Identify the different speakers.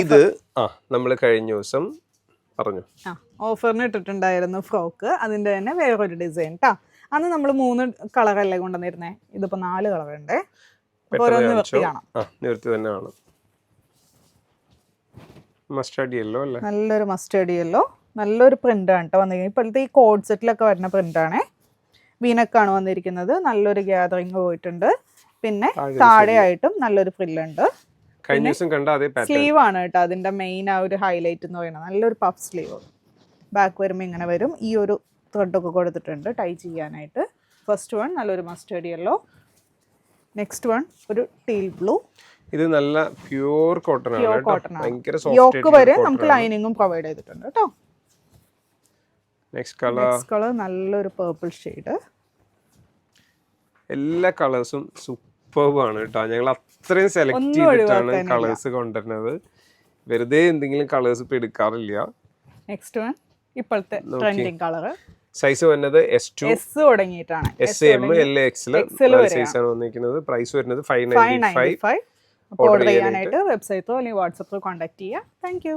Speaker 1: ഇത് നമ്മൾ കഴിഞ്ഞ ദിവസം പറഞ്ഞു
Speaker 2: ഓഫറിന് ഇട്ടിട്ടുണ്ടായിരുന്നു ഫ്രോക്ക്. അതിന്റെ തന്നെ വേറൊരു ഡിസൈൻ കേട്ടോ. അന്ന് നമ്മൾ 3 കളറല്ലേ കൊണ്ടുവന്നിരുന്നേ, ഇതിപ്പോ 4 കളർ ഉണ്ട്.
Speaker 1: നിവർത്തി തന്നെ കാണാം. മസ്റ്റാർഡ് യെല്ലോ അല്ലേ,
Speaker 2: നല്ലൊരു മസ്റ്റാർഡ് യെല്ലോ, നല്ലൊരു പ്രിന്റ് ആണ് കേട്ടോ വന്നിരിക്കുന്നത്. ഇപ്പോഴത്തെ ഈ കോഡ് സെറ്റിലൊക്കെ വരുന്ന പ്രിന്റ് ആണ്. വീനക്കാണ് വന്നിരിക്കുന്നത്, നല്ലൊരു ഗ്യാതറിങ് പോയിട്ടുണ്ട്. പിന്നെ താഴെയായിട്ടും നല്ലൊരു ഫ്രില്ലുണ്ട്. സ്ലീവ് ആണ് കേട്ടോ അതിന്റെ മെയിൻ ആ ഒരു ഹൈലൈറ്റ് എന്ന് പറയുന്നത്. നല്ലൊരു പഫ് സ്ലീവ്, ബാക്ക് വരുമ്പോൾ ഇങ്ങനെ വരും. ഈ ഒരു ത്രെഡൊക്കെ കൊടുത്തിട്ടുണ്ട് ടൈ ചെയ്യാനായിട്ട്. ഫസ്റ്റ് വൺ നല്ലൊരു മസ്റ്റാർഡ് യെല്ലോ, നെക്സ്റ്റ് വൺ ഒരു ടീൽ ബ്ലൂ.
Speaker 1: ഇത് നല്ല പ്യൂർ കോട്ടൺ ആണ്, ഭയങ്കര
Speaker 2: യോക്ക് വരെ നമുക്ക് ലൈനിങ്ങും പ്രൊവൈഡ് ചെയ്തിട്ടുണ്ട് കേട്ടോ.
Speaker 1: നെക്സ്റ്റ്
Speaker 2: കളർ നല്ലൊരു പർപ്പിൾ ഷെയ്ഡ്.
Speaker 1: എല്ലാ കളേഴ്സും സൂപ്പർബ് ആണ് കേട്ടോ. ഞങ്ങൾ അത്രയും സെലക്ട് ചെയ്തിട്ടാണ് കളേഴ്സ് കൊണ്ടുവരുന്നത്. വെറുതെ എന്തെങ്കിലും കളേഴ്സ് ഇപ്പൊ എടുക്കാറില്ല.
Speaker 2: നെക്സ്റ്റ് വൺ ഇപ്പോഴത്തെ ട്രെൻഡിങ് കളർ.
Speaker 1: സൈസ് വരുന്നത് S2
Speaker 2: തുടങ്ങിയിട്ടാണ്.
Speaker 1: SM L XL size ആണ് വന്നിരിക്കുന്നത്. പ്രൈസ് വരുന്നത് 595.
Speaker 2: ഓർഡർ ചെയ്യാനായിട്ട് വെബ്സൈറ്റോ അല്ലെങ്കിൽ വാട്സാപ്പിലോ കോൺടാക്ട് ചെയ്യുക. Thank you.